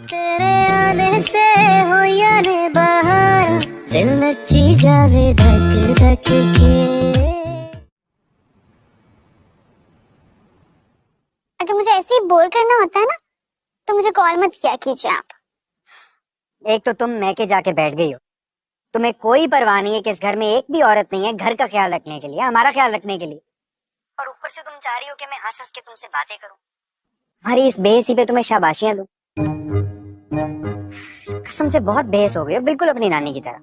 तेरे आने से हो या ने बाहर, दिल नची जावे धक धक के। अगर मुझे ऐसे ही बोर करना होता है ना, तो मुझे कॉल मत किया कीजिए आप। एक तो तुम मैके जाके बैठ गई हो, तुम्हें कोई परवाह नहीं है कि इस घर में एक भी औरत नहीं है घर का ख्याल रखने के लिए, हमारा ख्याल रखने के लिए। और ऊपर से तुम चाह रही हो कि मैं हंस हंस के तुमसे बातें करूं, हमारी इस बेहसी पे तुम्हें शाबाशियां दूं। कसम से बहुत बेहस हो गई हो, बिल्कुल अपनी नानी की तरह।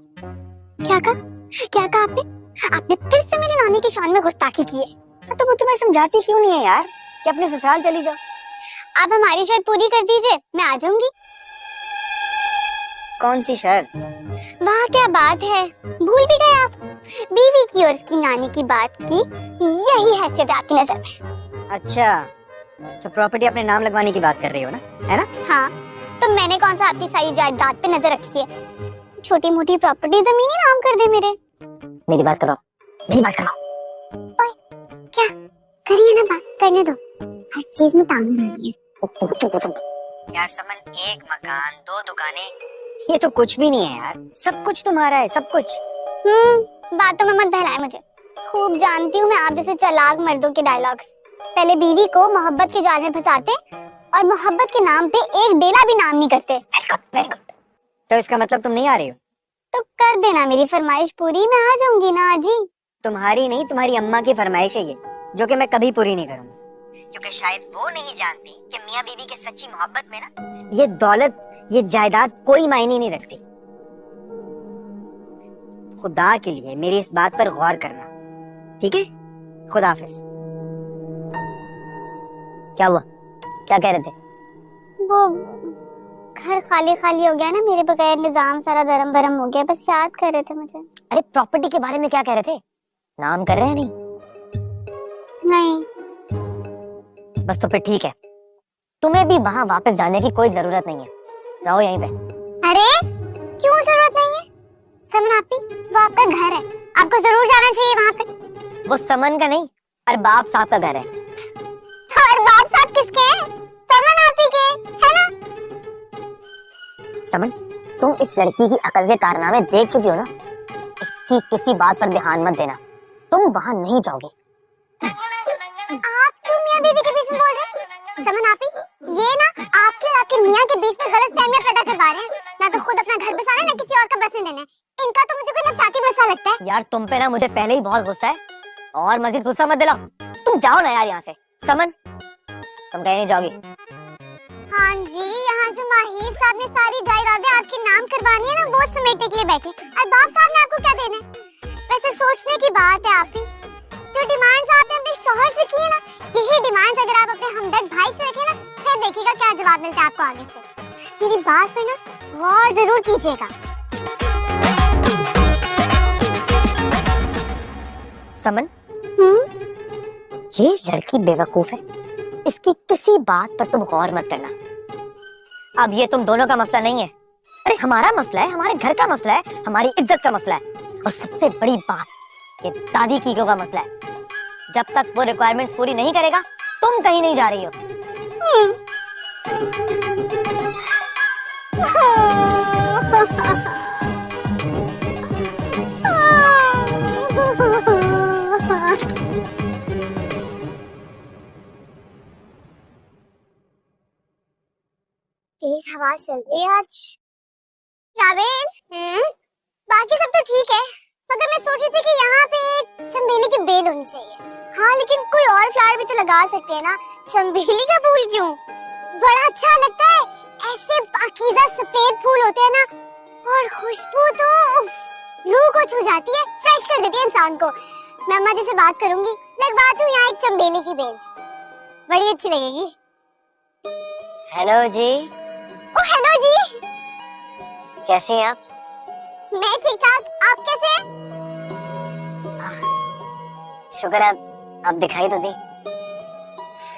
क्या कहा आपने? आपने फिर से मेरी नानी की शान में गुस्ताखी की है। तो वो तुम्हें समझाती क्यों नहीं है यार कि अपने ससुराल चली जाओ? आप हमारी शर्त पूरी कर दीजिए, मैं आ जाऊंगी। कौन सी शर्त? वाह क्या बात है, भूल भी गए आप। बीवी की और उसकी नानी की बात की, यही हैसियत आपकी नजर में। अच्छा, तो प्रॉपर्टी अपने नाम लगवाने की बात कर रही हो ना, है ना? हाँ, तो मैंने कौन सा आपकी सारी जायदाद पे नजर रखी है? छोटी मोटी प्रॉपर्टी जमीन ही नाम कर दे मेरे। मेरी बात करो, मेरी बात करो। ओए, क्या करिए ना, बात करने दो। हर चीज में टांग रही है। यार समन, एक मकान, 2 दुकानें, ये तो कुछ भी नहीं है यार। सब कुछ तुम्हारा है, सब कुछ। बातों में मत बहलाए मुझे। खूब जानती हूँ मैं आप जैसे चालाक मर्दों के डायलॉग्स। पहले बीवी को मोहब्बत के जाल में फंसाते और मोहब्बत के नाम पे एक डेला भी नाम नहीं करते। Very good. तो इसका मतलब तुम नहीं आ रही हो? तो कर देना मेरी फरमाइश पूरी, मैं आ जाऊंगी ना जी। तुम्हारी नहीं, तुम्हारी अम्मा की फरमाइश है ये, जो कि मैं कभी पूरी नहीं करूंगा। क्योंकि शायद वो नहीं जानती कि मियां बीवी के सच्ची मोहब्बत में ना ये दौलत, ये जायदाद कोई मायने नहीं रखती। खुदा के लिए मेरी इस बात पर गौर करना, ठीक है? खुदा हाफिज। क्या हुआ, क्या कह रहे थे? वो घर खाली खाली हो गया ना मेरे बगैर, निजाम सारा दरम बरम हो गया, बस याद कर रहे थे मुझे। अरे प्रॉपर्टी के बारे में क्या कह रहे थे? नाम कर रहे हैं? नहीं। बस तो फिर ठीक है, तुम्हें भी वहां वापस जाने की कोई जरूरत नहीं है, रहो यहीं पे। अरे क्यों जरूरत नहीं है? समन आपी, वो आपका घर है, आपको जरूर जाना चाहिए वहाँ पे। वो समन का नहीं, अरबाब साहब का घर है। तो अरबाब साहब किसके हैं? समन आपी के, है ना? समन, तुम इस लड़की की अकल के कारनामे देख चुकी हो ना, इसकी किसी बात पर ध्यान मत देना, तुम वहां नहीं जाओगी। आप क्यों मियां बीवी के बीच में बोल रहे हैं? समन आपी, ये ना आपके और आपके मियां के बीच में गलतफहमियां पैदा करवा रहे हैं। ना तो खुद अपना घर बसाना, ना किसी और का बसने देना है। इनका तो मुझे कोई नफसाती मसला लगता है। यार तुम पे ना मुझे पहले ही बहुत गुस्सा है, और मजीद गुस्सा मत दिलाओ। तुम जाओ ना यार यहाँ से। समन, तुम कहीं नहीं जाओगी। हाँ जी, यहाँ जो माहिर साहब ने सारी जायदादें आपके नाम करवानी है ना, वो समेटने के लिए बैठे। अरबाब साहब ने आपको क्या देना है? वैसे सोचने की बात है आपकी, जो डिमांड्स आपने अपने शौहर से की है ना, यही डिमांड्स अगर आप अपने हमदर्द भाई से रखें ना, फिर देखिएगा क्या जवाब मिलता है आपको आगे से। मेरी बात पे ना गौर जरूर कीजिएगा। समन, ये लड़की बेवकूफ है, इसकी किसी बात पर तुम गौर मत करना। अब ये तुम दोनों का मसला नहीं है, अरे हमारा मसला है, हमारे घर का मसला है, हमारी इज्जत का मसला है, और सबसे बड़ी बात, ये दादी कीको का मसला है। जब तक वो रिक्वायरमेंट्स पूरी नहीं करेगा, तुम कहीं नहीं जा रही हो। तेज हवा चल रही है आज। रावेल, बाकी सब तो ठीक है, मगर मैं सोच रही थी कि यहाँ पे एक चमेली की बेल होनी चाहिए। हाँ, लेकिन कोई और फ्लावर भी तो लगा सकते हैं ना, चमेली का फूल क्यों? बड़ा अच्छा लगता है, ऐसे पाकीज़ा सफेद फूल होते हैं ना, और खुशबू तो रूह को छू जाती है, फ्रेश कर देती है इंसान को। मैं अम्मा जी से बात करूंगी, लगवाती हूँ यहाँ एक चमेली की बेल, बड़ी अच्छी लगेगी। हेलो जी। ओ हेलो जी, कैसे हैं आप? मैं ठीक ठाक, आप कैसे हैं? शुक्र है, आप दिखाई तो दी।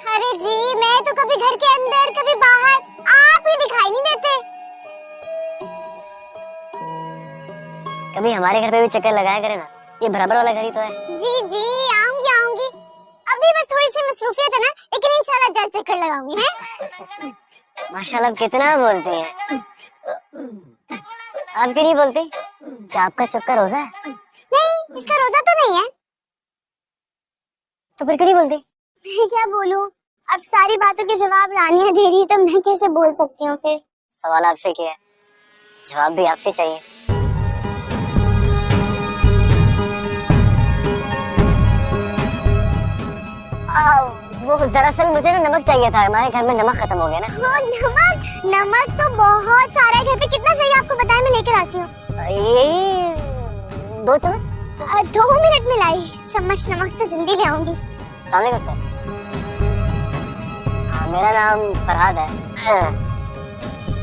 अरे जी, मैं तो कभी घर के अंदर कभी बाहर, आप ही दिखाई नहीं देते। कभी हमारे घर पे भी चक्कर लगाया करें ना, ये बराबर वाला घर ही तो है। जी जी आऊंगी आऊंगी, अभी बस थोड़ी सी मसरूफियत है ना, लेकिन इंशाल्लाह जल्द चक्कर लगाऊंगी हैं। माशाल्लाह कितना बोलती हैं। आप क्यों नहीं बोलती? क्या आपका चक्कर रोजा है? नहीं, इसका रोजा तो नहीं है। तो फिर क्यों नहीं बोलती? मैं क्या बोलूं, अब सारी बातों के जवाब रानिया दे रही है तो मैं कैसे बोल सकती हूँ फिर। सवाल आपसे किया है, जवाब भी आपसे चाहिए। वो दरअसल मुझे ना नमक चाहिए था, हमारे घर में नमक खत्म हो गया ना। नमक? नमक तो बहुत सारा है घर पे, कितना चाहिए आपको बताएं, मैं लेकर आती हूँ। यही 2 चम्मच। 2 मिनट में लाई चम्मच नमक, तो जल्दी ले आऊंगी। सर मेरा नाम फरहाद है।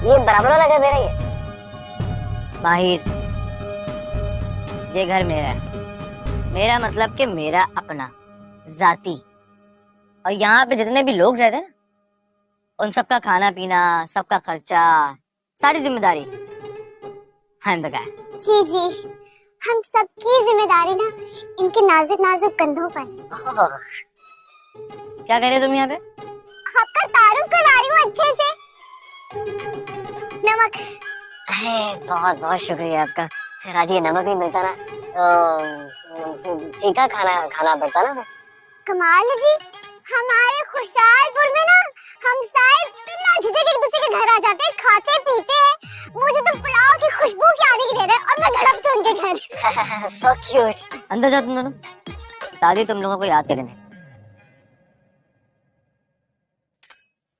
ये बराबर वाला घर मेरा ही है। माहिर, ये घर मेरा है। मेरा मतलब कि मेरा अपना जाती। और यहाँ पे जितने भी लोग रहते हैं ना, उन सबका खाना पीना, सबका खर्चा, सारी जिम्मेदारी हम बगाए। जी जी, हम सबकी जिम्मेदारी ना इनके नाजुक नाजुक कंधों पर। क्या कर रहे हो तुम यहाँ पे? आपका तारुफ करवा रही हूँ अच्छे से। नमक। बहुत बहुत शुक्रिया आपका। फिर आज ये नमक नहीं मिलता ना तो फीका खाना खाना पड़ता ना। कमाल है जी, हमारे खुशहालपुर में ना हम सारे बिना झिझक एक दूसरे के घर आ जाते हैं, खाते पीते हैं। मुझे तो पुलाव की खुशबू की आने की देर है और मैं धड़क से उनके घर। So cute। अंदर जाओ तुम दोनों, दादी तुम लोगों को याद करेंगे।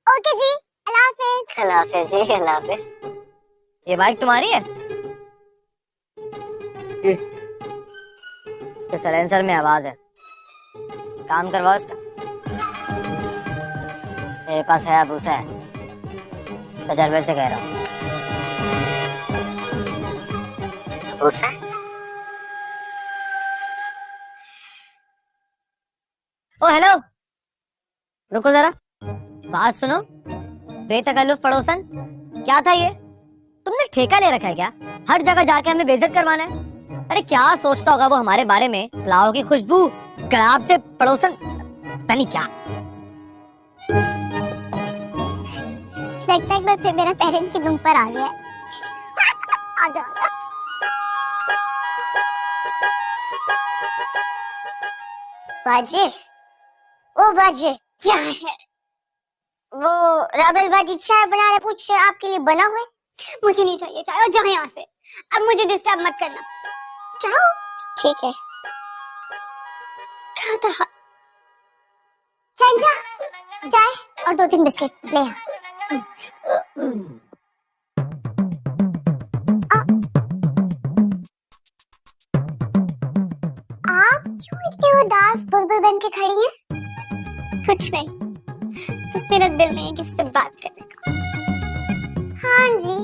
ओके जी, अल्लाह हाफिज। अल्लाह हाफिज जी, अल्लाह हाफिज। ये बाइक तुम्हारी है? इसके साइलेंसर में आवाज है, काम करवाओ इसका। मेरे पास है भूसा है, तजर्बे से कह रहा हूँ। भूसा? ओ हेलो, रुको जरा, बात सुनो। बेतकल्लुफ पड़ोसन, क्या था ये? तुमने ठेका ले रखा है क्या? हर जगह जाके हमें बेइज्जत करवाना है। अरे क्या सोचता होगा वो हमारे बारे में? पुलाव की खुशबू, गलाब से पड़ोसन, पता नहीं क्या। लगता है एक बार फिर मेरा पेरेंट की दुम पर आ गया। आ जाओ। बाजी, ओ बाजी, क्या है? वो राबेल बाजी चाय बना रहे, पूछ आपके लिए बना हुआ है? मुझे नहीं चाहिए चाय, और जाओ यहाँ से। अब मुझे डिस्टर्ब मत करना, जाओ। ठीक है। कहाँ था? चाय और 2-3 बिस्किट ले आ। आप क्यों इतने उदास बुलबुल बन के खड़ी हैं? कुछ नहीं, बस मेरा दिल नहीं है किसी से बात करने का। हाँ जी,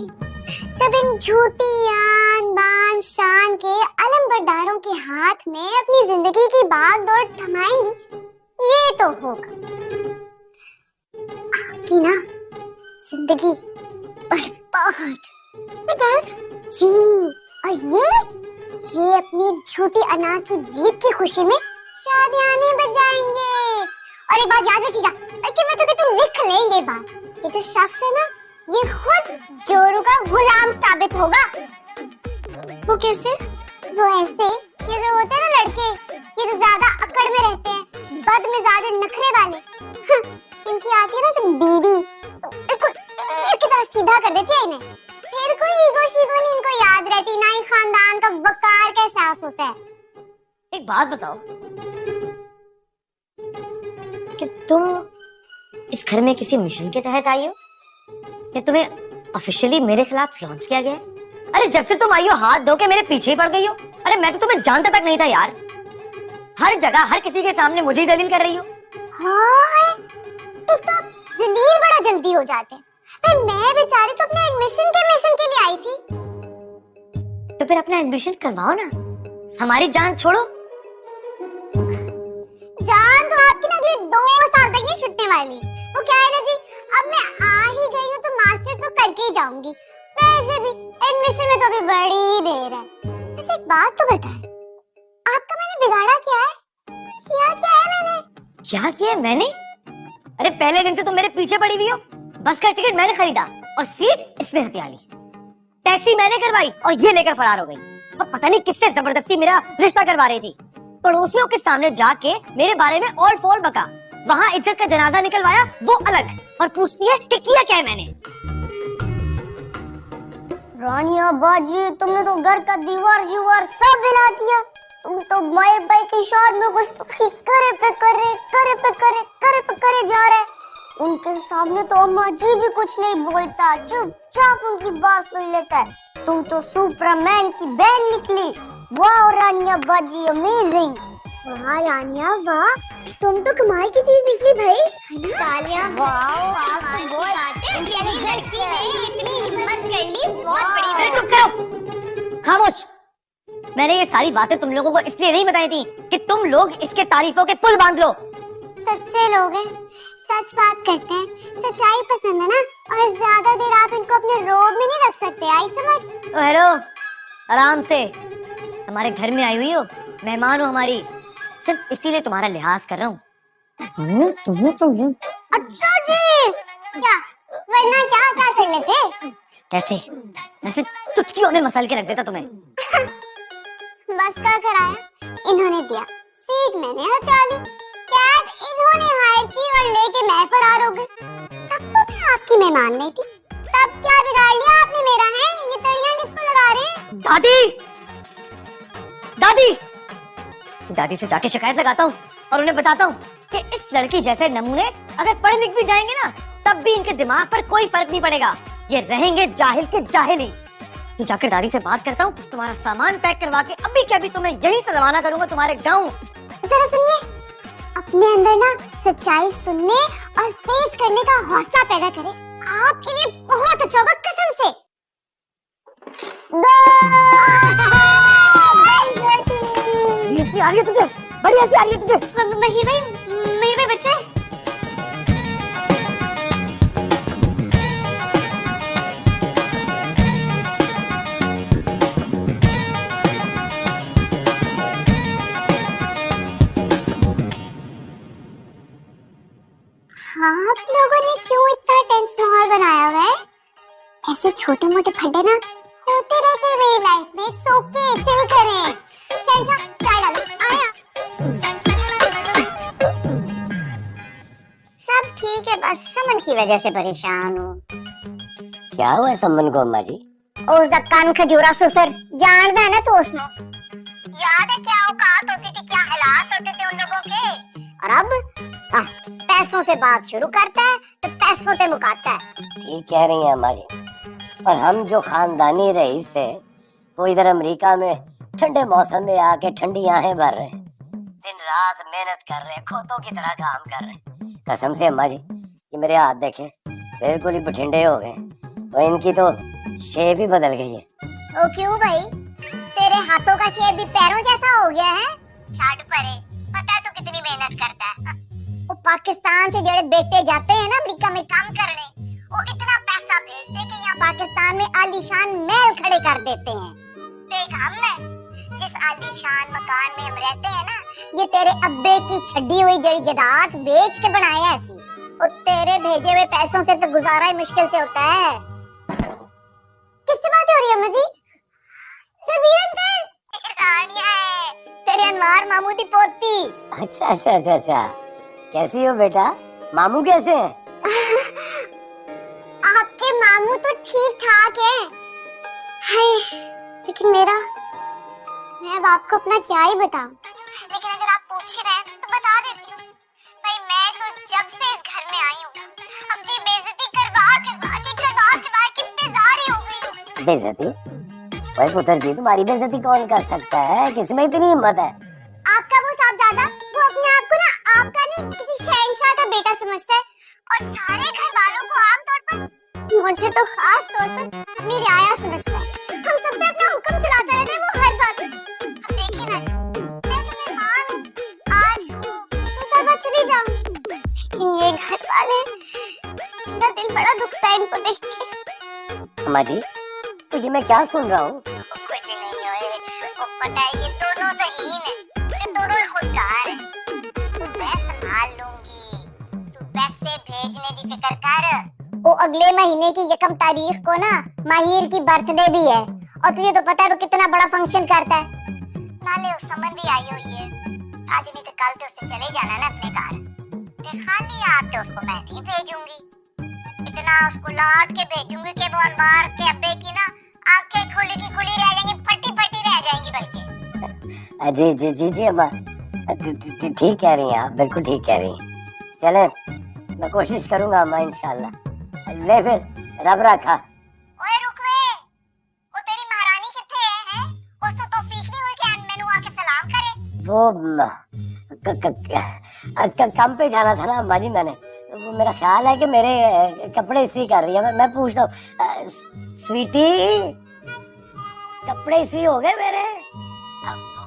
जब इन झूठी आन बान शान के अलमबरदारों के हाथ में अपनी जिंदगी की भाग दौड़ थमाएंगी, ये तो होगा। आपकी ना जिंदगी बर्बाद बर्बाद जी। और ये अपनी झूठी अना की जीत की खुशी में शादियाने बजाएंगे। और एक बात याद रखिएगा, कि मैं तो कहती हूँ लिख लेंगे बात, ये जो शख्स है ना, ये खुद जोरू का गुलाम साबित होगा। वो कैसे? वो ऐसे, ये जो होते हैं ना लड़के, ये जो ज्यादा अकड़ में रहते हैं, बदमिजाज और नखरे वाले, इनकी आती है ना जब बीवी, तो बिल्कुल तीर की तरह सीधा कर देती है इन्हें। फिर कोई ईगो शीगो नहीं इनको याद रहती, ना ही खानदान का वकार का एहसास होता है। एक बात बताओ कि तुम इस घर में किसी मिशन के तहत आई हो या तुम्हें ऑफिशियली मेरे खिलाफ लॉन्च किया गया है? अरे जब से तुम आई हो हाथ धो के मेरे पीछे ही पड़ गई हो। अरे मैं तो तुम्हें जानता तक नहीं था यार, हर जगह हर किसी के सामने मुझे ही जलील कर रही हो। हाँ, एक तो जलील बड़ा जल्दी हो जाते हैं। मैं बेचारी तो अपने एडमिशन के मिशन के लिए आई थी। तो फिर अपना एडमिशन करवाओ ना, हमारी जान छोड़ो। जान तो आपकी ना अगले 2 साल तक नहीं छूटने वाली। वो क्या है ना जी, अब मैं आ ही गई हूँ तो मास्टर्स तो करके ही जाऊंगी। वैसे भी एडमिशन में तो अभी बड़ी देर है। वैसे एक बात तो बताएं, आपका क्या किया है मैंने? अरे पहले दिन से तुम मेरे पीछे पड़ी हुई हो। बस का टिकट मैंने खरीदा और सीट इसने हथिया ली। टैक्सी मैंने करवाई और ये लेकर फरार हो गई। और पता नहीं किससे जबरदस्ती मेरा रिश्ता करवा रही थी। पड़ोसियों के सामने जाके मेरे बारे में ऑल फोल बका। वहाँ इज्जत का जनाजा निकलवाया वो अलग, और पूछती है कि किया क्या है मैंने। रानिया बाजी, तुमने तो घर का दीवार सब हिला दिया। तुम तो माए भाई की शॉट में कुछ करे जा रहे। उनके सामने तो अम्मा जी भी कुछ नहीं बोलता, चुपचाप उनकी बात सुन लेता है। तुम तो सुपरमैन की बहन निकली। वाह रानिया बाजी, अमेजिंग। वाह रानिया वाह, तुम तो कमाल की चीज निकली भाई। तालियां। लड़की ने इतनी हिम्मत कर ली, बहुत बड़ी बात। चुप करो, खामोश। मैंने ये सारी बातें तुम लोगों को इसलिए नहीं बताई थी कि तुम लोग इसके तारीफों के पुल बांध लो। सच्चे लोग हैं, सच बात करते हैं, सच्चाई पसंद है ना, और ज्यादा देर आप इनको अपने रोब में नहीं रख सकते। आई समझ? तो हेलो, आराम से। हमारे घर में आई हुई हो, मेहमान हो हमारी, सिर्फ इसीलिए तुम्हारा लिहाज कर रहा हूँ। अच्छा जी, क्या वरना क्या कर लेते? कैसे? वैसे चुटकियों में मसल के रख देता तुम्हें। बस का कराया इन्होंने दिया, सीट मैंने हटा ली, कैब इन्होंने हायर की और लेके मैं फरार हो गई। तब तो मैं आपकी मेहमान नहीं थी। तब क्या बिगाड़ लिया आपने मेरा? है ये तड़ियां किसको लगा रहे हैं? दादी, दादी, दादी से जाके शिकायत लगाता हूँ और उन्हें बताता हूँ कि इस लड़की जैसे नमूने अगर पढ़े लिख भी जाएंगे ना, तब भी इनके दिमाग पर कोई फर्क नहीं पड़ेगा। ये रहेंगे जाहिल के जाहिल ही। तो जाकर दादी से बात करता हूँ, तुम्हारा सामान पैक करवा के अभी के अभी तुम्हें यहीं से रवाना करूंगा तुम्हारे गाँव। जरा सुनिए, अपने अंदर ना सच्चाई सुनने और फेस करने का हौसला पैदा करें, आपके लिए बहुत अच्छा होगा, कसम से। हंसी आ रही है तुझे? बड़ी हंसी आ रही है तुझे? महिर भाई बच्चे। आप लोगों ने क्यों इतना टेंस माहौल बनाया हुआ है? ऐसे छोटे मोटे फड्डे ना होते रहते हैं मेरी लाइफ में। इट्स ओके, चिल करें। चल जा, चाय डालो। आया सब ठीक है, बस समन की वजह से परेशान हूँ। क्या हुआ समन को अम्मा जी? उस कान खजूरा सुसर जानता है ना तो उसनो याद है क्या औकात होती थी, क्या हालात होते थे उन लोगों के। और अब पैसों से बात शुरू करता है तो पैसों से मुकाता है। ठीक कह रही हैं अम्मा जी। और हम जो खानदानी रईस थे वो इधर अमेरिका में ठंडे मौसम में आके ठंडी आहें भर रहे हैं, दिन रात मेहनत कर रहे हैं, खोतों की तरह काम कर रहे हैं। कसम से अम्मा जी, ये मेरे हाथ देखे बिल्कुल ही बठिंडे हो गए, तो इनकी तो शेप ही बदल गई है। ओ क्यों भाई, तेरे हाथों का शेप भी पैरों जैसा हो गया है? छाड़ परे, पता है तू कितनी मेहनत करता है। वो पाकिस्तान से जेड़े बेटे जाते हैं ना अमेरिका में काम करने, वो इतना पैसा भेजते कि यहाँ पाकिस्तान में आलीशान महल खड़े कर देते हैं। देख हमने जिस आलीशान मकान में हम रहते हैं ना, ये तेरे अब्बे की छड्डी हुई जड़ी जदाद बेच के बनाया है ऐसी। और तेरे भेजे हुए पैसों से तो गुजारा ही मुश्किल से होता है। किससे बात हो रही है मुझे? रानिया है, तेरे अनवार मामू दी पोती। अच्छा अच्छा अच्छा अच्छा, कैसी हो बेटा? मामू कैसे हैं? आपके मामू तो ठीक ठाक हैं, लेकिन मैं अब आपको अपना क्या ही बताऊं। लेकिन अगर आप पूछ रहे हैं तो बता देती हूँ। भाई मैं तो जब से इस घर में आई हूँ अपनी बेइज्जती करवा के बेजार ही हो गई हूँ। बेइज्जती? भाई पुत्र जी, तुम्हारी बेइज्जती कौन कर सकता है? किसमें इतनी हिम्मत है? आपका वो साहबजादा, वो अपने आप को ना आपका नहीं किसी शहंशाह का बेटा समझता है, और सारे घर वालों को आमतौर पर, मुझे तो खास तौर पर अपनी रियाया समझता है। हम सब पे अपना हुक्म चलाता रहता है वो हर बात में। अब देखिए ना, मैं तो मेहमान हूँ, आज हूँ तो सब चली जाऊँ, लेकिन ये घर वाले, मेरा दिल बड़ा दुखता है इनको देख के। अम्मा जी, तो ये मैं क्या सुन रहा हूँ? कुछ नहीं होए, वो पता है ये दोनों ज़हीन है, ये दोनों खुदकार हैं। तो मैं संभाल लूँ, भेजने की फिक्र कर। वो अगले महीने की 1 तारीख को ना माहिर की बर्थडे भी है, और तुझे तो पता है वो कितना बड़ा फंक्शन करता है। नाले वो समझ भी आई हुई है, आज नहीं तो कल तो उससे चले जाना ना अपने घर। ते खाली हाथ तो उसको मैं नहीं भेजूंगी, इतना उसको लाद के भेजूंगी कि वो अनवार के अब्बे की ना आंखें खुली की खुली रह जाएंगी, फटी फटी रह जाएंगी। बल्कि जी जी जी जी अम्मा, ठीक कह रही हैं आप, बिल्कुल ठीक कह रही हैं। चले, मैं कोशिश करूंगा अम्मा, इंशाल्लाह। ले फिर, रब रखा। ओए रुक वे, वो तेरी महारानी किथे है? उसको तौफीक नहीं हुई कि मैनू आके सलाम करे? वो काम पे जाना था ना अम्मा जी मैंने। वो मेरा ख्याल है कि मेरे कपड़े इस्त्री कर रही है। मैं पूछता हूँ, स्वीटी कपड़े इस्त्री हो गए मेरे?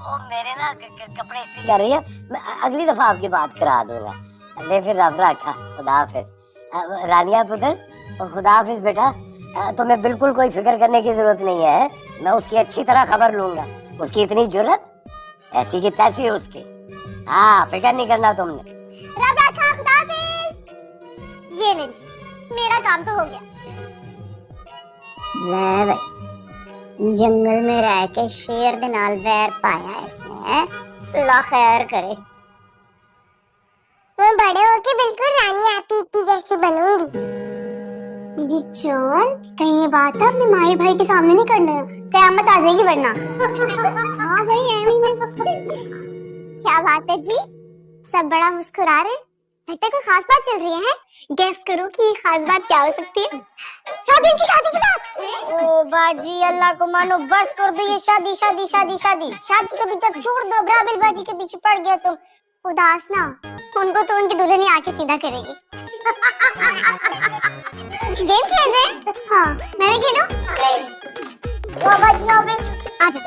वो मेरे ना कपड़े इस्त्री कर रही है, मैं अगली दफा आपकी बात करा दूंगा। ले फिर, रब रखा, खुदा हाफिज। रानिया पुत्र, खुदा हाफिज बेटा। तुम्हें बिल्कुल कोई फिक्र करने की जरूरत नहीं है, मैं उसकी अच्छी तरह खबर लूंगा। उसकी इतनी जुर्रत, ऐसी की तैसी है उसकी। हाँ, फिक्र नहीं करना तुमने। रब रखा, खुदा हाफिज। ये ले जी, मेरा काम तो हो गया। ले भाई, जंगल में रह के शेर दे नाल वैर पाया इसने, अल्लाह खैर करे। मैं बड़े होके बिल्कुल रानी आती की जैसी बनूंगी। मेरी जान, कहीं ये बात है अपने माहिर भाई के सामने नहीं करना, कयामत आ जाएगी वरना। हाँ भाई, क्या बात है जी, सब बड़ा मुस्कुरा रहे, लगता है कोई खास बात चल रही है। गेस करो कि ये खास बात क्या हो सकती है? शादी की बात। ओ बाजी, अल्लाह को मानो, बस कर दो ये शादी शादी शादी शादी शादी का पीछे छोड़ दो। ब्राबिल बाजी के पीछे पड़ गया तुम। उदास ना, उनको तो उनकी दुल्हन ही आके सीधा करेगी। गेम खेल रहे हैं? हाँ, मैं भी खेलूं? आजा आजा।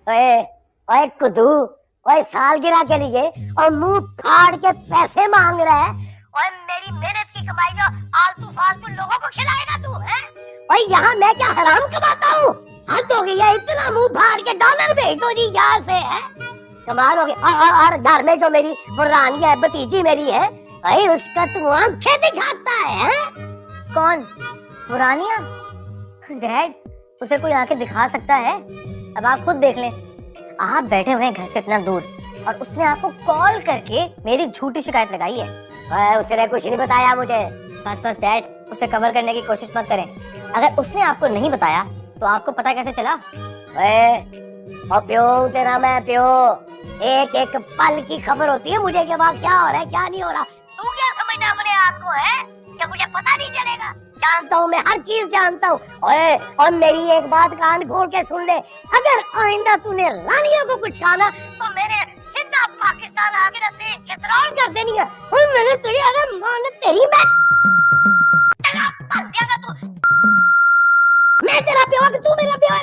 ओए ओए कुदू, ओए सालगिरह के लिए और मुंह फाड़ के पैसे मांग रहा है। ओए मेरी मेहनत की कमाई का आलतू फालतू लोगों को खिलाएगा तू, है? ओए यहाँ मैं क्या हराम कमाता हूँ? हद हो गई है, इतना मुंह फाड़ के डॉलर भेज दो जी यहाँ से, है? कमाल हो गया। और घर में जो मेरी रानी है, भतीजी मेरी है, भाई उसका तू आंखें दिखाता है? कौन? पुरानिया? डैड, उसे कोई आके दिखा सकता है? अब आप खुद देख लें, आप बैठे हुए हैं घर से इतना दूर और उसने आपको कॉल करके मेरी झूठी शिकायत लगाई है। उसने कुछ नहीं बताया मुझे। बस बस डैड, उसे कवर करने की कोशिश मत करें। अगर उसने आपको नहीं बताया तो आपको पता कैसे चला? और प्यो तेरा मैं प्यो, एक एक पल की खबर होती है मुझे कि वहाँ क्या हो रहा है क्या नहीं हो रहा। तू क्या समझना अपने आप को, है? क्या मुझे पता नहीं चलेगा? जानता हूँ, मैं हर चीज जानता हूँ। और मेरी एक बात कान खोल के सुन ले, अगर आइंदा तूने रानियों को कुछ खाना तो मेरे सीधा पाकिस्तान आके ना तेरी चित्राल कर देनी है। और मैंने तुझे, अरे मान तेरी, मैं तेरा पल देगा तू। मैं तेरा प्यो है, तू मेरा प्यो है।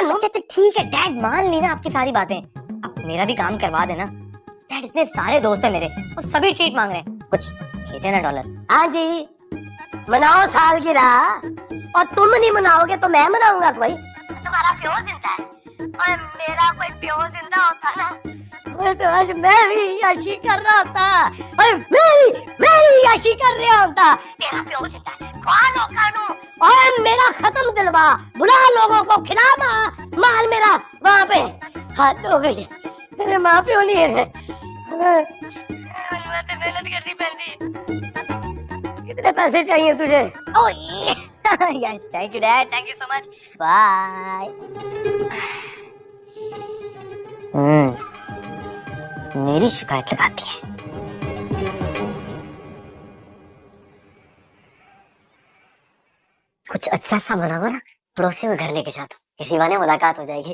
अच्छा ठीक है डैड, मान ली ना आपकी सारी बातें। अब मेरा भी काम करवा देना डैड। इतने सारे दोस्त हैं मेरे, वो सभी ट्रीट मांग रहे हैं, कुछ भेजे ना डॉलर। हाँ जी, मनाओ सालगिरह। और तुम नहीं मनाओगे तो मैं मनाऊंगा कोई? तुम्हारा प्यो जिंदा है, और मेरा कोई प्यो जिंदा होता ना, तो आज मैं भी याशी कर रहा था, और मैं भी याशी कर रहा होता। तेरा प्यो जिंदा है, खानो खानो, और मेरा खत्म दिलवा, बुला लोगों को, खिलावा माल मेरा वहाँ पे। हाथ हो गई, मेरे माँ प्यो नहीं है, मेहनत करनी पड़ती। कितने पैसे चाहिए तुझे? Yes, thank you dad, thank you so much, bye. मेरी शिकायत लगाती है। कुछ अच्छा सा बना हुआ ना, पड़ोसी में घर लेके जाता हूँ, इसी बहाने मुलाकात हो जाएगी।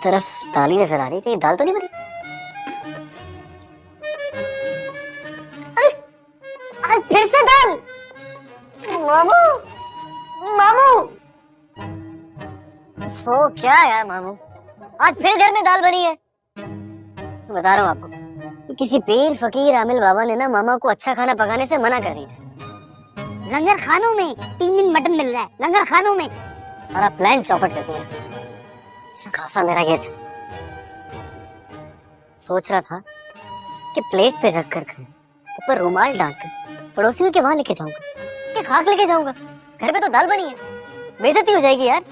तरफ दाल ही नजर आ रही, कहीं दाल तो नहीं बनी? अरे फिर से दाल। मामू, मामू, सो क्या यार मामू, आज फिर घर में दाल बनी है। बता रहा हूँ आपको, किसी पीर फकीर आमिल बाबा ने ना मामा को अच्छा खाना पकाने से मना कर दिया। लंगर खानों में 3 दिन मटन मिल रहा है, लंगर खानों में। सारा प्लान चौपट कर दिया। अच्छा खासा मेरा ये सोच रहा था कि प्लेट पे रख कर खाऊं, ऊपर रुमाल डालकर पड़ोसियों के वहां लेके जाऊंगा, कि खाक लेके जाऊंगा। घर पे तो दाल बनी है, बेइज्जती हो जाएगी यार।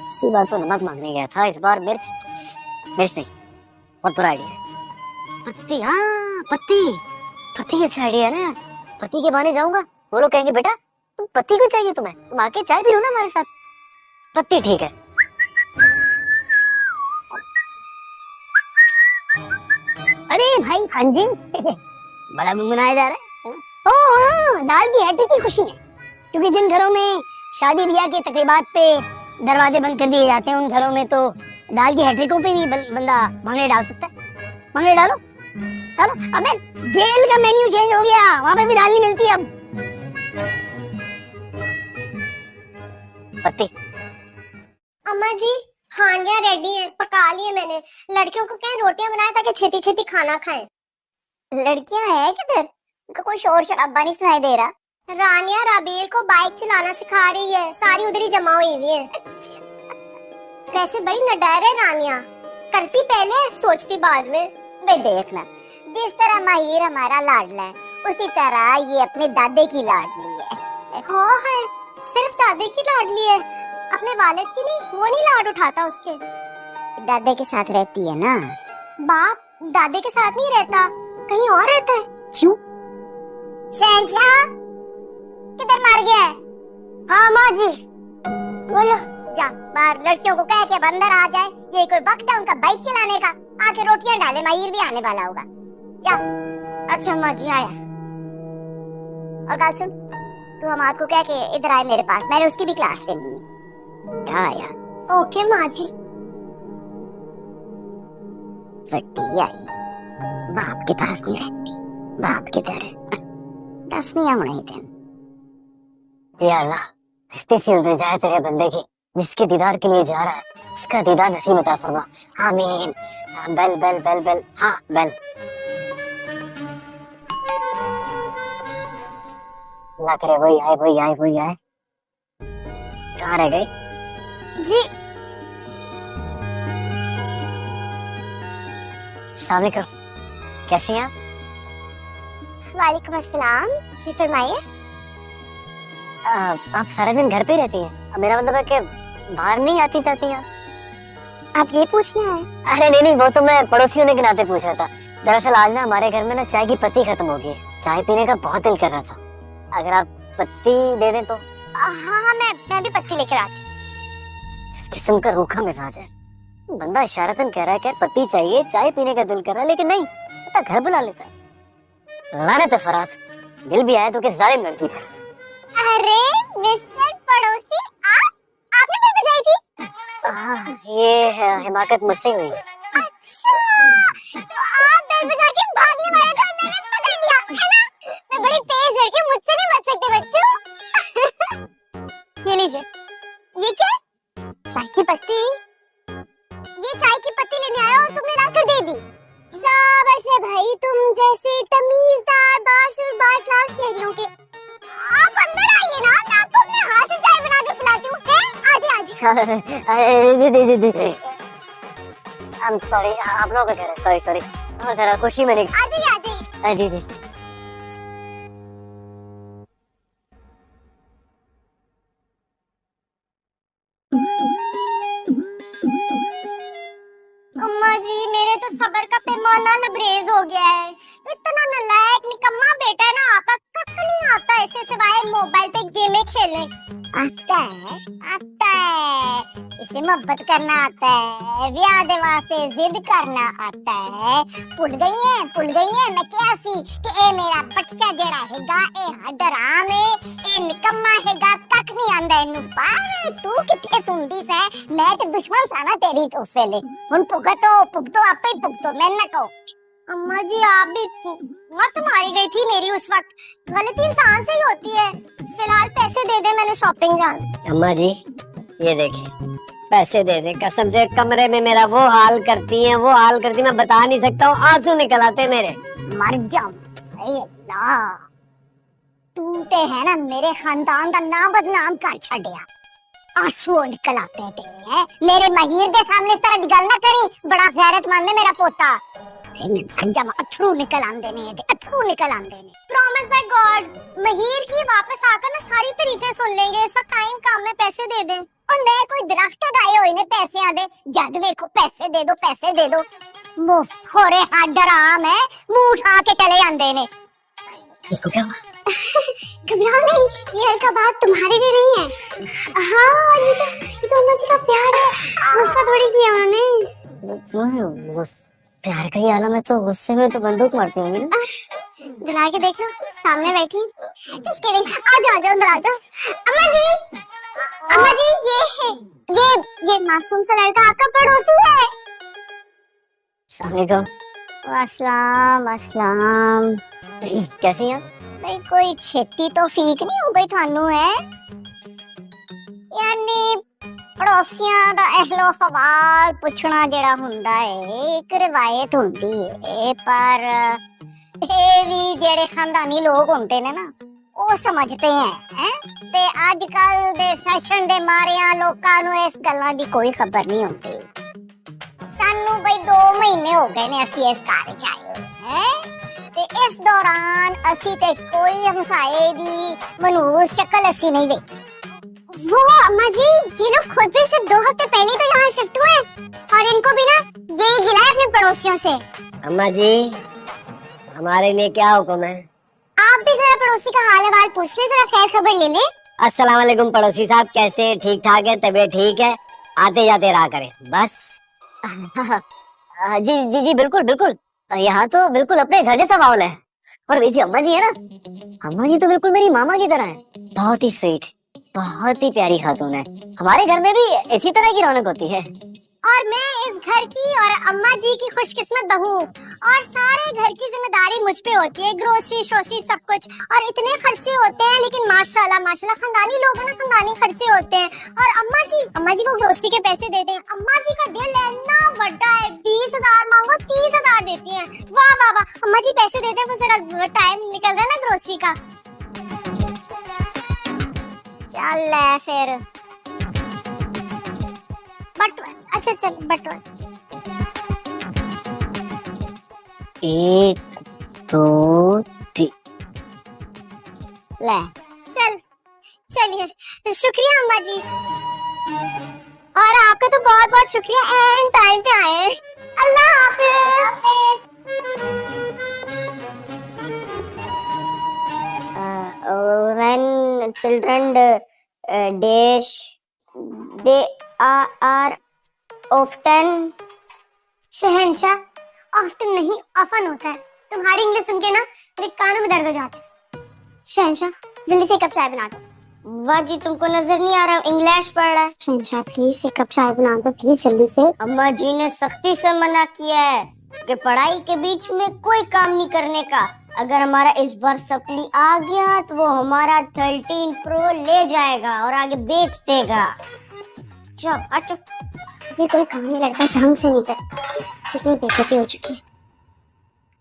इसी बार तो नमक मांगने गया था, इस बार मिर्च नहीं, बहुत बुरा आइडिया है। पत्ती, हाँ पत्ती अच्छा आइडिया है ना यार। पत्ती के बहाने जाऊंगा, वो लोग कहेंगे बेटा तुम पत्ती क्यों चाहिए, तुम्हें तुम आके चाय पी लो ना हमारे साथ। पत्ती ठीक है। अरे भाई हाँ जी बड़ा मुनमुनाया जा रहा है। हाँ, दाल की हैट्रिक की खुशी में, क्योंकि जिन घरों में शादी ब्याह के तकरीबात पे दरवाजे बंद कर दिए जाते हैं, उन घरों में तो दाल की हैट्रिकों पे भी बंदा भंगड़े डाल सकता है। भंगड़े डालो। अबे जेल का मेन्यू चेंज हो गया, वहाँ पे भी दाल नहीं मिलती अब। पत्ती। अम्मा जी हांडियां रेडी हैं, पका लिए मैंने। लड़कियों को क्या रोटियां बनाए ताकि छेती छेती खाना खाएं। लड़कियां हैं किधर? उनका कोई शोर शराबा नहीं सुनाई दे रहा। रानिया राबेल को बाइक चलाना सिखा रही है, सारी उधर ही जमा हुई हुई है। वैसे बड़ी नडर है रानिया, करती पहले सोचती बाद में। बे देखना, जिस तरह माहिर हमारा लाडला है, उसी तरह ये अपने दादे की लाडली है। हाँ है, सिर्फ दादे की लाडली है, अपने वालिद की नहीं। वो नहीं लाड उठाता उसके। दादे के साथ रहती है ना। बाप दादे के साथ नहीं रहता, कहीं और रहता है। क्यों? शहंशाह किधर मार गया है? हाँ माँ जी बोलो। जा बाहर लड़कियों को कह के अंदर आ जाए, ये कोई वक्त है उनका बाइक चलाने का। आके रोटियां डाले, माहिर भी आने वाला होगा। जा। अच्छा माँ जी आया। और बात सुन, तू हमाद को कह के इधर आए मेरे पास, मैंने उसकी भी क्लास लेनी है। आया। ओके माँ जी। वट्टी आई, बाप के पास नहीं रहती, बाप की तरह। दस नहीं होना ही तेन। या अल्लाह, इतनी सी उधर जाए तेरे बंदे की, जिसके दीदार के लिए जा रहा है, उसका दीदार नसीब अता फरमा। आमीन। बेल बेल बेल बेल, हाँ बेल। अल्लाह करे वही आए। कहाँ रह गई? जी अस्सलाम वालेकुम, कैसी हैं आप? वालेकुम अस्सलाम। जी फरमाइए। आप सारा दिन घर पे ही रहती हैं? अब मेरा मतलब है कि बाहर नहीं आती जाती हैं आप ये पूछना है? अरे नहीं, वो तो मैं पड़ोसियों ने के नाते पूछ रहा था। दरअसल आज ना हमारे घर में ना चाय की पत्ती खत्म हो गई है, चाय पीने का बहुत दिल कर रहा था। अगर आप पत्ती दे दें तो। हाँ मैं भी पत्ती लेकर आती। इस किस्म का रूखा मिजाज है, बंदा इशारतन कह रहा है कि पत्ती चाहिए, चाय पीने का दिल कर रहा है, लेकिन नहीं, पता घर बुला लेता है। लानत है फराज, दिल भी आया तो किस जालिम लड़की पर। अरे मिस्टर पड़ोसी, आपने फिर बजाई थी? ये हिमाकत मुझसे हुई है। अच्छा, तो आप बेल बजा के भागने वाले थे और मैंने पकड़ लिया, है ना? मैं बड़ी तेज लड़की हूँ, मुझसे नहीं बच सकते बच्चों। ये लीजिए। ये क्या? चाय की पत्ती। ये चाय की पत्ती लेने आया और तुमने लाकर दे दी। शाबाश है भाई, तुम जैसे तमीजदार बाशुर बाखलाक शहरियों के। आप अंदर आइए ना, मैं आपको अपने हाथ से चाय बना के पिलाती हूँ। जी। I'm sorry, आप लोग कह रहे हैं, सॉरी। जरा खुशी में नहीं। जी। अम्मा जी मेरे तो सब्र का पैमाना लबरेज हो गया है। इतना नालायक निकम्मा बेटा है ना आपका, कख नहीं आता ऐसे सिवाय मोबाइल पे गेमें खेलने। आता है, इसे मोहब्बत करना आता है, ब्याह दे वास्ते जिद करना आता है। भूल गई है मैं क्या सी कि ए मेरा बच्चा जड़ा हैगा, ए हडराम है, ए निकम्मा हैगा, कख नहीं आंदा इनु। पर तू कितने सुंदी से, मैं ते दुश्मन सा ना तेरी तो उस वेले। हुन पुगतो आपे ही पुगतो, मैं ना कहो। अम्मा जी आप भी मत मारी गई थी मेरी उस वक्त, गलती इंसान से ही होती है। फिलहाल पैसे दे दे, मैंने शॉपिंग जाना। अम्मा जी ये देखिए पैसे दे दे, कसम से कमरे में मेरा वो हाल करती हैं, मैं बता नहीं सकता हूँ, आंसू निकल आते मेरे। मर जाऊं तू ते है ना मेरे खानदान का नाम बदनाम कर छड़िया। आंसू निकल आते हैं तेरे हैं। मेरे महीर के सामने इस तरह गल ना करी, बड़ा गैरतमंद है मेरा पोता। जब अथरू निकल आंदे ने, अथरू निकल आंदे ने। प्रॉमिस बाय गॉड, महीर की वापस आकर ना सारी तारीफें सुन लेंगे। इस वक्त टाइम काम में पैसे दे दे। और मैं कोई दरख्त लगाए हुए ने पैसे आदे, जद देखो पैसे दे दो, पैसे दे दो। मुफ्त खोरे हाथ डराम है, मुंह उठा के चले आंदे ने। इसको क्या हुआ? घबराओ नहीं, ये हल्का बात तुम्हारे लिए नहीं है। हाँ, ये तो अम्मा जी का प्यार है, गुस्सा थोड़ी किया उन्होंने। प्यार का ही आलम है तो गुस्से में तो बंदूक मारती होंगी ना। दिला के देख लो, सामने बैठी। जस्ट किडिंग, आ जाओ अंदर आ जाओ। अम्मा जी, अम्मा जी, ये है, ये मासूम सा लड़का आपका पड़ोसी है। अस्सलाम अस्सलाम। कैसी हैं? भाई कोई छेती तो फीक नहीं हो गई थानू है? यानी पड़ोसियां दा अहलो हवाल पुछना जेड़ा हुंदा है एक रिवायत हुंदी है, पर ये भी जेड़े खानदानी लोग होंदे ने ना वो समझते हैं ते आजकल दे फैशन दे मारिया लोकां नू इस गल्लां दी कोई खबर नहीं होंदी। सानू भाई 2 महीने हो गए ने असी इस घर च आए हैं ते इस दौरान असी ते कोई हमसाए दी मनहूस शक्ल असी नहीं देखी। वो अम्मा जी, ये लोग खुद भी सिर्फ 2 हफ्ते पहले तो यहाँ शिफ्ट हुए और इनको भी ना यही गिला है अपने पड़ोसियों से। अम्मा जी, हमारे लिए क्या हुक्म है? आप भी जरा पड़ोसी का हाल हवाल पूछ ले, जरा खैर खबर ले ले। अस्सलाम वालेकुम पड़ोसी साहब, कैसे? ठीक ठाक है, तबीयत ठीक है? आते जाते रहा करें बस। जी जी जी, बिल्कुल बिल्कुल, यहाँ तो बिल्कुल अपने घर जैसा माहौल है। और ये जी अम्मा जी है ना, अम्मा जी तो बिल्कुल मेरी मामा की तरह है। बहुत ही स्वीट, बहुत ही प्यारी खातून है। हमारे घर में भी इसी तरह की रौनक होती है। और मैं इस घर की और अम्मा जी की खुशकिस्मत बहू, और सारे घर की जिम्मेदारी मुझ पे होती है, ग्रोसरी शोसरी सब कुछ। और इतने खर्चे होते हैं, लेकिन माशाल्लाह माशाल्लाह खानदानी लोग हैं ना, खानदानी खर्चे होते हैं। और अम्मा जी को ग्रोसरी के पैसे देते हैं। अम्मा जी का दिल है ना बड़ा है, 20,000 मांगो 30,000 देती हैं। वाह वाह वाह, अम्मा जी पैसे देते हैं, वो जरा टाइम निकल रहा है ना ग्रोसरी का। चल है फिर बटवा, अच्छा चल बटवा। 1 2 3 ले चल, चलिए शुक्रिया अम्मा जी, और आपका तो बहुत बहुत शुक्रिया, एंड टाइम पे आए। अल्लाह हाफिज। when children dash they are often, Shahenshah often नहीं ऑफन होता है। तुम्हारी इंग्लिश सुन के ना मेरे कानों में दर्द हो जाता है। शहंशाह जल्दी से 1 कप चाय बना दो। वाह जी, तुमको नजर नहीं आ रहा इंग्लिश पढ़ रहा है। शहंशाह प्लीज 1 कप चाय बना दो प्लीज जल्दी से। अम्मा जी ने सख्ती से मना किया है कि पढ़ाई के बीच में कोई काम नहीं करने का। अगर हमारा इस बार सप्ली आ गया तो वो हमारा 13 प्रो ले जाएगा और आगे बेच देगा। चल अच्छा, ये कोई काम नहीं लड़का ढंग से नहीं कर, कितनी बेइज्जती हो चुकी है।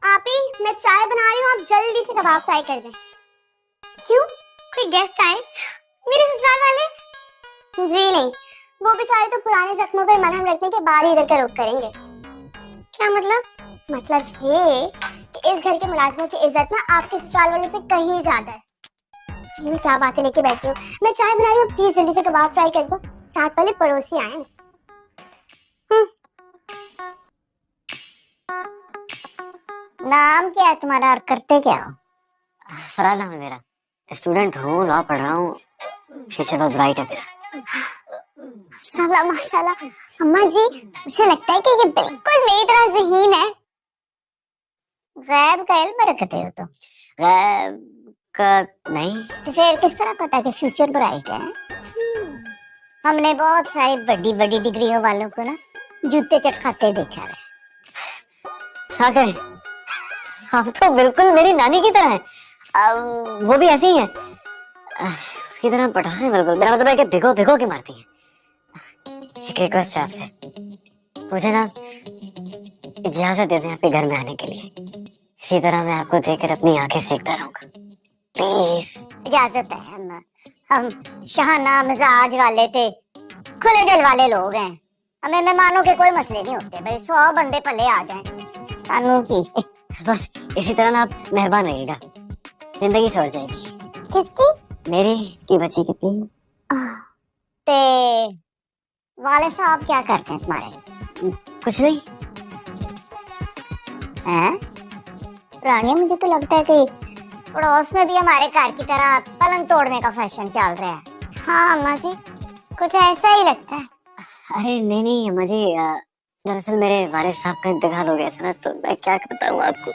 आप ही, मैं चाय बना रही हूँ, आप जल्दी से कबाब फ्राई कर दें। क्यों, कोई गेस्ट आए मेरे ससुराल वाले? जी नहीं, वो बेचारे तो पुराने जख्मों पर मरहम रखने के बाद ही इधर का रुख करेंगे। क्या मतलब? मतलब ये कि इस घर के मुलाजमों की इज्जत ना आपके ससुराल वालों से कहीं ज्यादा है। ये मैं क्या बातें लेके बैठी हूँ, मैं चाय बना रही हूँ, प्लीज जल्दी से कबाब फ्राई कर दो, साथ वाले पड़ोसी आए। नाम क्या है तुम्हारा और करते क्या हो? फरहाद नाम है मेरा, स्टूडेंट हूँ, लॉ पढ़ रहा हूँ, फ्यूचर बहुत ब्राइट है मेरा। माशाल्लाह माशाल्लाह। अम्मा जी, मुझे लगता है कि ये बिल्कुल मेरी तरह ज़हीन है। गैब का इल्म रखते हो तुम? गैब का नहीं। तो फिर किस तरह पता कि फ्यूचर ब्राइट है? हमने बहुत सारी बड़ी बड़ी डिग्रियों वालों को ना जूते चटकाते देखा है। क्या करें, आप तो बिल्कुल मेरी नानी की तरह है। वो भी ऐसी ही है, की तरह पटाखे, बिल्कुल। मेरा मतलब है कि भिगो भिगो के मारती है। एक रिक्वेस्ट है आपसे, मुझे ना इजाजत दे दें आपके घर में आने के लिए। इसी तरह मैं आपको देखकर अपनी आंखें सेकता रहूंगा, प्लीज। इजाजत है, हम शाहना मिजाज वाले थे, खुले दिल वाले लोग हैं, हमें मेहमानों के कोई मसले नहीं होते भाई, 100 बंदे पले आ जाएं सानू की। बस इसी तरह ना आप मेहरबान रहिएगा, जिंदगी सवर जाएगी। किसकी? मेरी की बच्ची कितनी। ते वाले साहब क्या करते हैं तुम्हारे? कुछ नहीं। हैं? रानी, मुझे तो लगता है कि पड़ोस में भी हमारे घर की तरह पलंग तोड़ने का फैशन चल रहा है। हाँ अम्मा जी, कुछ ऐसा ही लगता है। अरे नहीं नहीं अम्मा जी, दरअसल मेरे वालिद साहब का इंतकाल हो गया था ना, तो मैं क्या बताऊं आपको,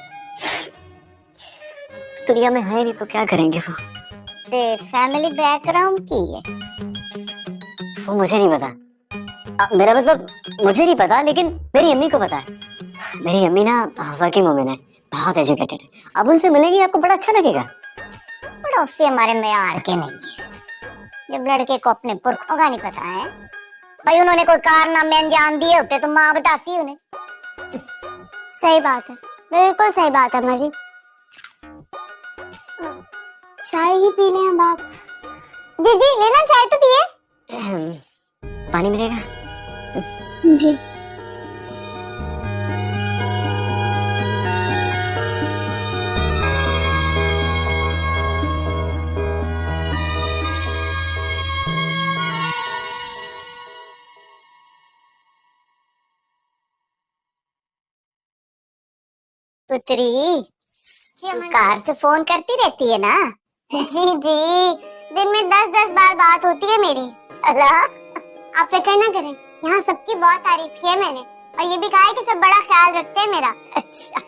दुनिया में है नहीं तो क्या करेंगे वो। ते फैमिली बैकग्राउंड की है? वो मुझे नहीं पता, मेरा मतलब मुझे नहीं पता, लेकिन मेरी अम्मी को पता है। मेरी अम्मी ना वर्किंग वुमेन है, बहुत एजुकेटेड है। अब उनसे मिलेंगे आपको बड़ा अच्छा लगेगा। पड़ोसी हमारे मेयार के नहीं है, जब लड़के को अपने पुरखों का नहीं पता है भाई, उन्होंने कोई कारनामे अंजाम दिए होते तो माँ बताती उन्हें। सही बात है, बिल्कुल सही बात है अम्मा जी। चाय ही पी लें अब आप। जी जी लेना, चाय तो पिए। पानी मिलेगा? जी। पुत्री, कार से फोन करती रहती है ना? जी जी, दिन में 10-10 बार बात होती है मेरी। अल्लाह, आप फिक्र ना करें, यहाँ सबकी बहुत तारीफ की है मैंने, और ये भी कहा है कि सब बड़ा ख्याल रखते हैं मेरा। अच्छा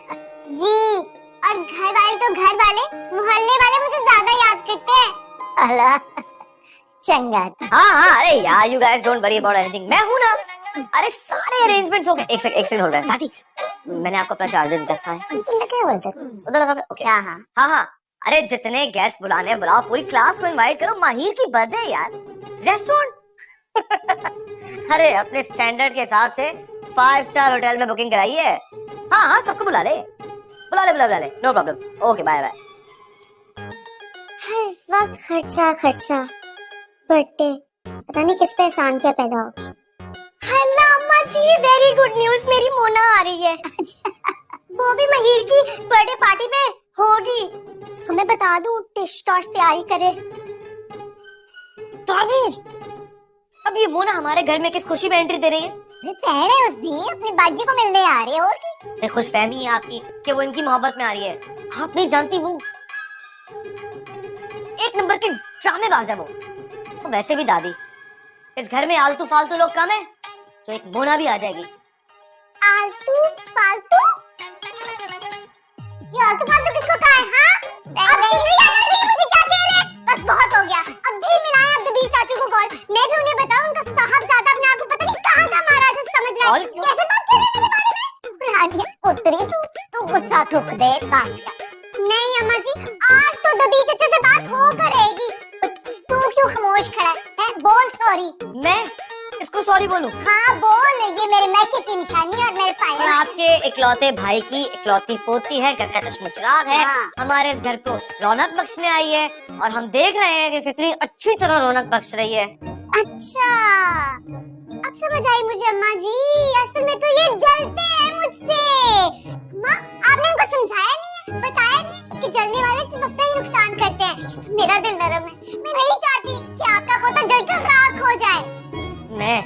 जी, और घर वाले तो घर वाले, मोहल्ले वाले मुझे ज्यादा याद करते हैं। अल्लाह, चंगा। हाँ हाँ, अरे यार you guys don't worry about anything, मैं हूँ ना। अरे सारे अरेंजमेंट्स हो गए। एक सेकंड होल्ड है दादी, मैंने आपको अपना चार्जर दिया था, क्या बोलते? उधर लगा। ओके हाँ हाँ हाँ हाँ। अरे जितने गेस्ट बुलाने बुलाओ, पूरी क्लास को इनवाइट करो, माहिर की बर्थडे यार, रेस्टोरेंट। अरे अपने स्टैंडर्ड के हिसाब से 5 स्टार होटल में बुकिंग कराई है। हाँ हाँ, सबको बुला ले, बुला ले, no problem. Okay bye bye. हर वक्त खर्चा खर्चा, बर्थडे, पता नहीं किस पे एहसान क्या पैदा हो। हेलो अम्मा जी, वेरी गुड न्यूज, मेरी मोना आ रही है। वो भी महिर की बर्थडे पार्टी में होगी, तो मैं बता दूं टिश टॉश तैयारी करे। दादी, अब ये मोना हमारे घर में किस खुशी में एंट्री दे रही है? तेरे उस दिन अपनी बाजी को मिलने आ रही है, और की खुशफहमी है आपकी कि वो इनकी मोहब्बत में आ रही है। आप नहीं जानती, वो एक नंबर की ड्रामेबाज है वो। तो वैसे भी दादी, इस घर में आलतू फालतू लोग कम है, तो एक मोना भी आ जाएगी। आलतू फालतू? ये आलतू फालतू किसको कहा है? हाँ, अब सुन रही है मुझे क्या कह रहे हैं? बस बहुत हो गया, अब भी मिलाएं अब्दुल चाचू को कॉल, मैं भी उन्हें बताऊं उनका साहबजादा अपने आप को पता नहीं कहां का महाराजा समझ रहा है। कैसे बात कर रहे हैं मेरे बारे में? रानी पुत्री, तू गुस्सा थूक दे बस। नहीं अम्मा जी, आज तो दबी चाचा से बात हो करेगी। तू क्यों खामोश खड़ा है? बोल सॉरी। मैं इसको सॉरी बोलूं? हाँ बोल, ये मेरे मैके की निशानी और मेरे पाए। और आपके इकलौते भाई की इकलौती पोती है, घर का चश्मचराग है। हाँ। हमारे इस घर को रौनक बख्शने आई है, और हम देख रहे हैं कि कितनी अच्छी तरह रौनक बख्श रही है। अच्छा, अब समझ आई मुझे अम्मा जी, असल में तो ये जलते हैं मुझसे। माँ, आपने इनको समझाया नहीं है, बताया नहीं कि जलने वाले सिर्फ अपना ही नुकसान करते हैं। मेरा दिल नरम है, मैं नहीं चाहती कि आपका पोता जलकर राख हो जाए। मैं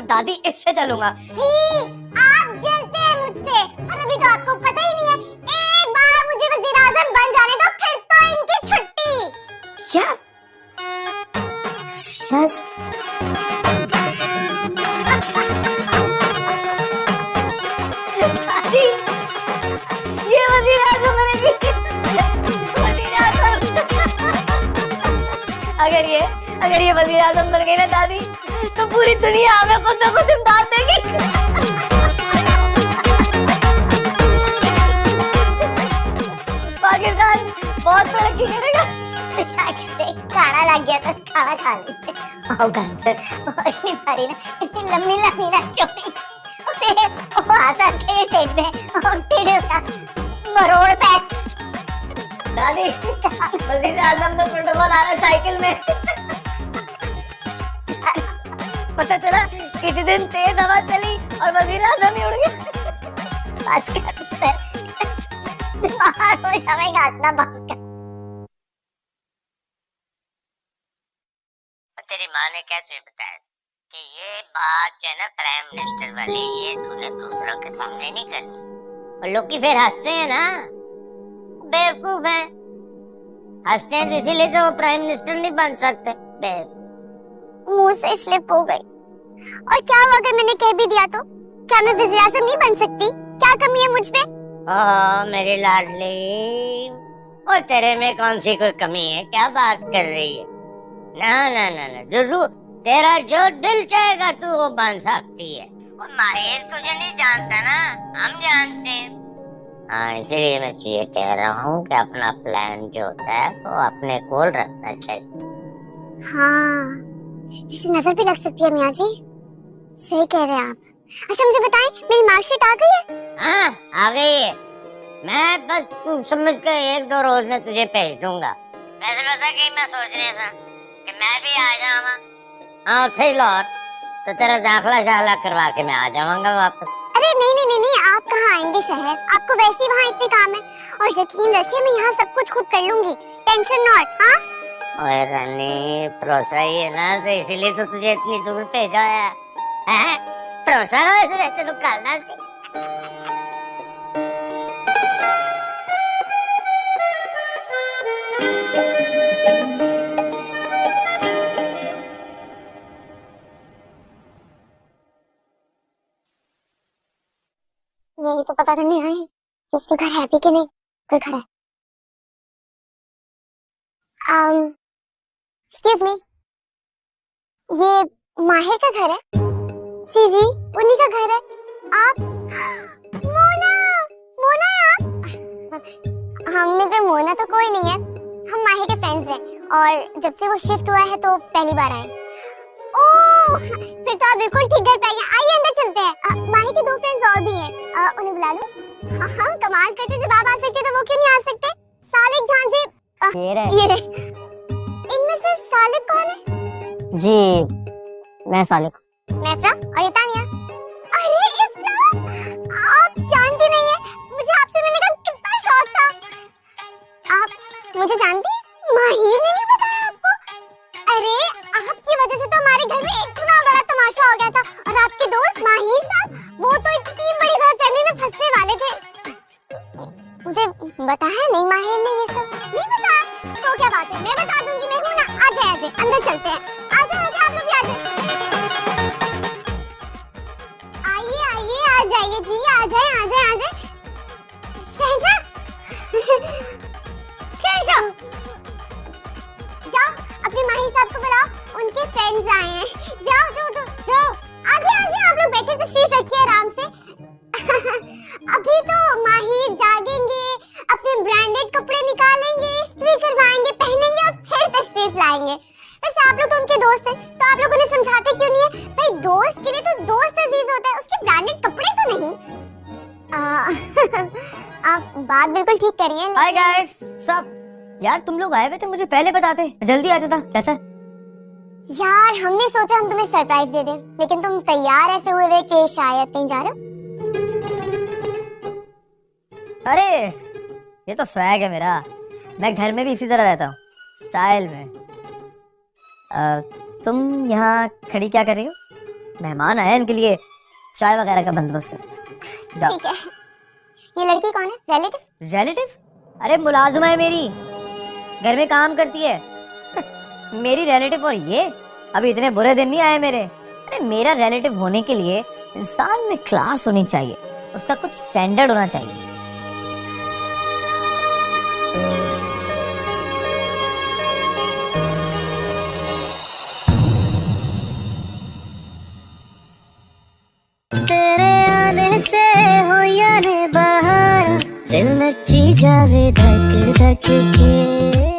दादी इससे चलूंगा। जी, आप जलते हैं मुझसे, और अभी तो आपको पता ही नहीं है। एक बार मुझे वज़ीर-ए-आज़म बन जाने दो, फिर तो इनकी छुट्टी। क्या? यस। ये वज़ीर-ए-आज़म बनेगी। वज़ीर-ए-आज़म। अगर ये वज़ीर-ए-आज़म बन गई ना दादी, तो पूरी दुनिया हमें खुद ब खुद इमदाद देगी। पाकिस्तान बहुत तरक्की करेगा। खाना लग गया तो खाना खा ली। इतनी भारी ना, इतनी लंबी लंबी ना चौड़ी, वो आसाद के टेक में और टेढ़े उसका मरोड़ पैच। दादी, वज़ीर-ए-आज़म तो प्रोटोकॉल आ रहा है साइकिल में। पता चला किसी दिन तेज हवा चली और वजीर आजम ही उड़ गया। बस कर, बाहर हो जाएगा हंसना, बस कर। तेरी माँ ने क्या तुझे बताया कि ये बात जो है ना प्राइम मिनिस्टर वाली, ये तूने दूसरों के सामने नहीं करनी। और लोग फिर हंसते हैं ना, बेवकूफ हैं, हंसते हैं तो इसीलिए तो वो प्राइम मिनिस्टर नहीं बन सकते। मुंह से स्लिप हो गई। और क्या हुआ अगर मैंने कह भी दिया तो? क्या मैं वज़ीर आज़म नहीं बन सकती? क्या कमी है मुझ पे? मेरी लाडली, और तेरे में कौन सी कोई कमी है? क्या बात कर रही है? ना ना ना ना, जो तेरा जो दिल चाहेगा तू वो बन सकती है। और माहिर तुझे नहीं जानता ना, हम जानते हैं। हाँ, इसीलिए मैं तुझे कह रहा हूँ कि अपना प्लान जो होता है वो अपने कोल रखना चाहिए। हाँ, जैसे नजर भी लग सकती है मियाँ जी, सही कह रहे हैं आप। अच्छा मुझे बताएं, मेरी मार्कशीट आ गई है? हाँ, आ गई है। मैं बस तू समझ कर 1-2 रोज में तुझे भेज दूंगा। वैसे पता कि मैं सोच रही था कि मैं भी आ जाऊंगा। हाँ, थे लौट तो तेरा दाखला शाखला करवा के मैं आ जाऊंगा वापस। अरे नहीं नहीं नहीं नहीं, आप कहाँ आएंगे शहर? आपको वैसे ही वहाँ इतने काम है। और यकीन रखिए मैं यहाँ सब कुछ खुद कर लूंगी, टेंशन नॉट। हाँ ओए रानी, भरोसा ही है ना, तो इसीलिए तो तुझे इतनी दूर भेजा है। भरोसा ना वैसे रहते तो करना सी। यही तो पता करने आए हैं कि उसके घर है भी कि नहीं। कोई खड़ा है। एक्सक्यूज मी, ये माहिर का घर है? जी जी, उन्हीं का घर है। आप मोना, मोना है आप? हम में से मोना तो कोई नहीं है, हम माहिर के फ्रेंड्स हैं और जब से वो शिफ्ट हुआ है तो पहली बार आए। ओह, फिर तो आप बिल्कुल ठीक घर पे आई हैं। आइए अंदर चलते हैं। माहिर के 2 फ्रेंड्स और भी हैं, उन्हें बुला लो। हाँ हाँ, कमाल करते, जब आप आ सकते तो वो क्यों नहीं आ सकते? सालिक जान से ये रहे। इनमें से सालिक कौन है? जी मैं सालिक। मैं इफ्रा और ये तानिया। अरे इफ्रा, आप जानती नहीं है, मुझे आपसे मिलने का कितना शौक था। आप मुझे जानती हैं? माहिर ने नहीं बताया आपको? अरे आपकी वजह से तो हमारे घर में इतना बड़ा तमाशा हो गया था। और आपके दोस्त माहिर साहब, वो तो इतनी बड़ी गलतफहमी में फंसने वाले थे। मुझे बताया नहीं माहिर ने, ये सब नहीं बताया। तो क्या बात है, मैं बता दूंगी, मैं हूं ना। आ जाए अंदर चलते हैं। आ जाए आप लोग भी आ जाए। आइए आइए, आ जाइए जी, आ जाए आ जाए आ जाए। शहजा शहजा, जाओ अपने माहिर साहब को बुलाओ, उनके फ्रेंड्स आए हैं। जाओ जाओ जाओ जाओ, आजे आप लोग बैठे तशरीफ रखिए आराम से। अभी तो माहिर जागेंगे, अपने ब्रांडेड कपड़े निकालेंगे, इस्त्री करवाएंगे, पहनेंगे और फिर तशरीफ लाएंगे। वैसे आप लोग तो उनके दोस्त हैं, तो आप लोग उन्हें समझाते क्यों नहीं है? भाई दोस्त के लिए तो दोस्त अजीज होता है, उसके ब्रांडेड कपड़े तो नहीं। आप बात बिल्कुल ठीक करिए। हाय गाइस, सब यार तुम लोग आए हुए थे, मुझे पहले बताते, जल्दी आ जाता। कैसा? यार हमने सोचा हम तुम्हें सरप्राइज दे दें, लेकिन तुम तैयार ऐसे हुए कि शायद कहीं जा रहे हो। अरे ये तो स्वैग है मेरा, मैं घर में भी इसी तरह रहता हूँ, स्टाइल में। तुम यहाँ खड़ी क्या कर रही हो? मेहमान आए, इनके लिए चाय वगैरह का बंदोबस्त करो। ठीक है। ये लड़की कौन है? रिलेटिव? रिलेटिव? अरे मुलाजिमा है मेरी, घर में काम करती है। मेरी रिलेटिव? और ये अभी इतने बुरे दिन नहीं आए मेरे। अरे मेरा रिलेटिव होने के लिए इंसान में क्लास होनी चाहिए, उसका कुछ स्टैंडर्ड होना चाहिए। तेरे आने से हो या ने बाहर, दिल नची जावे धक धक के।